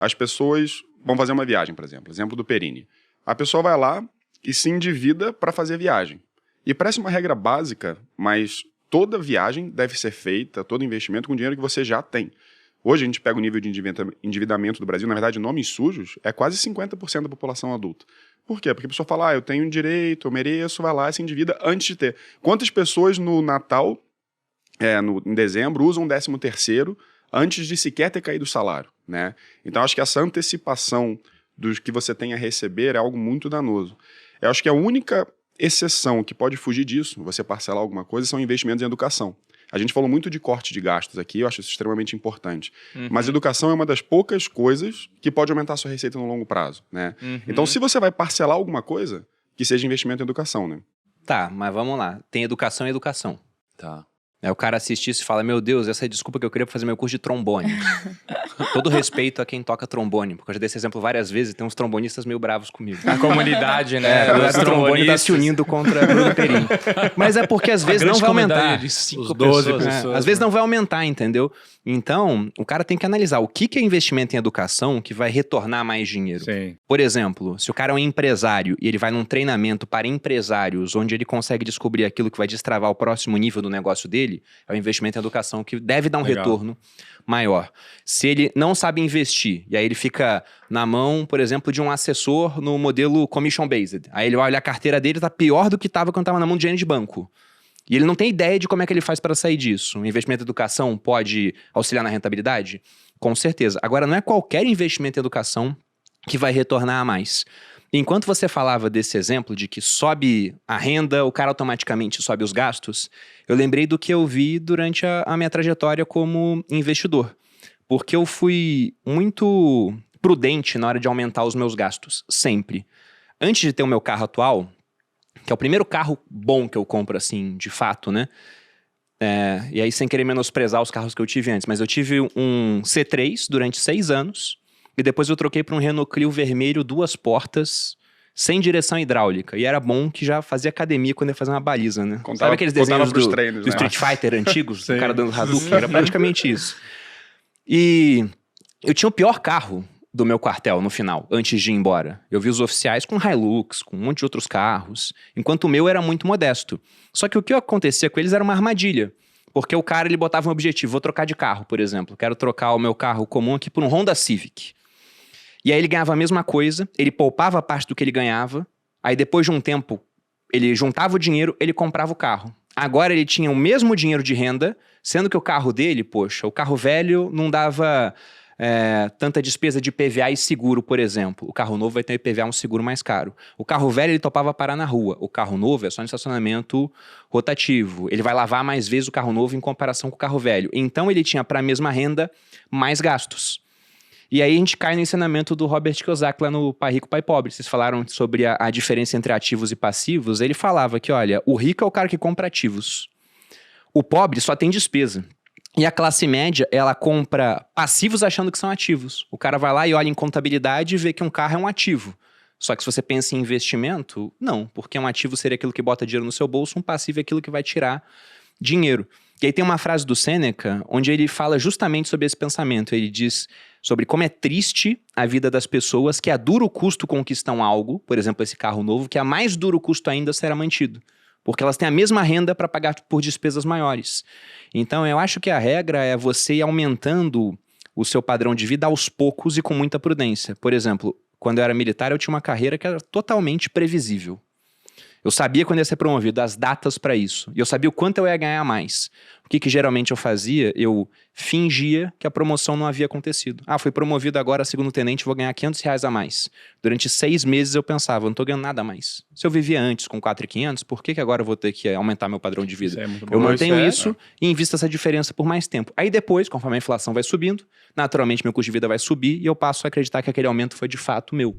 as pessoas vão fazer uma viagem, por exemplo do Perini. A pessoa vai lá e se endivida para fazer a viagem. E parece uma regra básica, mas toda viagem deve ser feita, todo investimento com dinheiro que você já tem. Hoje a gente pega o nível de endividamento do Brasil, na verdade, nomes sujos, é quase 50% da população adulta. Por quê? Porque a pessoa fala, eu tenho direito, eu mereço, vai lá e se endivida antes de ter. Quantas pessoas no Natal, em dezembro, usam 13º antes de sequer ter caído o salário, né? Então, acho que essa antecipação do que você tem a receber é algo muito danoso. Eu acho que a única exceção que pode fugir disso, você parcelar alguma coisa, são investimentos em educação. A gente falou muito de corte de gastos aqui, eu acho isso extremamente importante. Mas educação é uma das poucas coisas que pode aumentar a sua receita no longo prazo, né? Então, se você vai parcelar alguma coisa, que seja investimento em educação, né? Tá, mas vamos lá. Tem educação e educação. Tá. O cara assiste isso e fala, meu Deus, essa é a desculpa que eu queria pra fazer meu curso de trombone. Todo respeito a quem toca trombone, porque eu já dei esse exemplo várias vezes e tem uns trombonistas meio bravos comigo. A comunidade, né? O trombone tá se unindo contra Bruno Perini. Mas é porque às vezes não vai aumentar. De 5 Os 12 pessoas. Às vezes não vai aumentar, entendeu? Então, o cara tem que analisar o que é investimento em educação que vai retornar mais dinheiro. Sim. Por exemplo, se o cara é um empresário e ele vai num treinamento para empresários, onde ele consegue descobrir aquilo que vai destravar o próximo nível do negócio dele, é um investimento em educação que deve dar um retorno maior. Se ele não sabe investir, e aí ele fica na mão, por exemplo, de um assessor no modelo commission-based, aí ele olha a carteira dele, tá pior do que estava quando estava na mão de dinheiro de banco. E ele não tem ideia de como é que ele faz para sair disso. O investimento em educação pode auxiliar na rentabilidade? Com certeza. Agora, não é qualquer investimento em educação que vai retornar a mais. Enquanto você falava desse exemplo de que sobe a renda, o cara automaticamente sobe os gastos, eu lembrei do que eu vi durante a minha trajetória como investidor. Porque eu fui muito prudente na hora de aumentar os meus gastos, sempre. Antes de ter o meu carro atual, que é o primeiro carro bom que eu compro, assim, de fato, né? E aí, sem querer menosprezar os carros que eu tive antes, mas eu tive um C3 durante 6 anos, e depois eu troquei para um Renault Clio vermelho, 2 portas, sem direção hidráulica. E era bom que já fazia academia quando ia fazer uma baliza, né? Sabe aqueles desenhos do Street Fighter antigos? O cara dando Hadouken? Era praticamente isso. E eu tinha o pior carro do meu quartel no final, antes de ir embora. Eu vi os oficiais com Hilux, com um monte de outros carros, enquanto o meu era muito modesto. Só que o que acontecia com eles era uma armadilha. Porque o cara, ele botava um objetivo, vou trocar de carro, por exemplo. Quero trocar o meu carro comum aqui por um Honda Civic. E aí ele ganhava a mesma coisa, ele poupava parte do que ele ganhava, aí depois de um tempo, ele juntava o dinheiro, ele comprava o carro. Agora ele tinha o mesmo dinheiro de renda, sendo que o carro dele, poxa, o carro velho não dava tanta despesa de IPVA e seguro, por exemplo. O carro novo vai ter IPVA, um seguro mais caro. O carro velho ele topava parar na rua. O carro novo é só no estacionamento rotativo. Ele vai lavar mais vezes o carro novo em comparação com o carro velho. Então ele tinha para a mesma renda mais gastos. E aí a gente cai no ensinamento do Robert Kiyosaki lá no Pai Rico, Pai Pobre. Vocês falaram sobre a diferença entre ativos e passivos. Ele falava que, olha, o rico é o cara que compra ativos. O pobre só tem despesa. E a classe média, ela compra passivos achando que são ativos. O cara vai lá e olha em contabilidade e vê que um carro é um ativo. Só que se você pensa em investimento, não. Porque um ativo seria aquilo que bota dinheiro no seu bolso, um passivo é aquilo que vai tirar dinheiro. E aí tem uma frase do Sêneca, onde ele fala justamente sobre esse pensamento. Ele diz sobre como é triste a vida das pessoas que a duro custo conquistam algo, por exemplo, esse carro novo, que a mais duro custo ainda será mantido. Porque elas têm a mesma renda para pagar por despesas maiores. Então, eu acho que a regra é você ir aumentando o seu padrão de vida aos poucos e com muita prudência. Por exemplo, quando eu era militar, eu tinha uma carreira que era totalmente previsível. Eu sabia quando ia ser promovido, as datas para isso. E eu sabia o quanto eu ia ganhar mais. O que geralmente eu fazia? Eu fingia que a promoção não havia acontecido. Ah, fui promovido agora a segundo tenente, vou ganhar R$500 a mais. Durante 6 meses eu pensava, eu não tô ganhando nada a mais. Se eu vivia antes com 4.500, por que agora eu vou ter que aumentar meu padrão de vida? Eu mantenho isso e invisto essa diferença por mais tempo. Aí depois, conforme a inflação vai subindo, naturalmente meu custo de vida vai subir e eu passo a acreditar que aquele aumento foi de fato meu.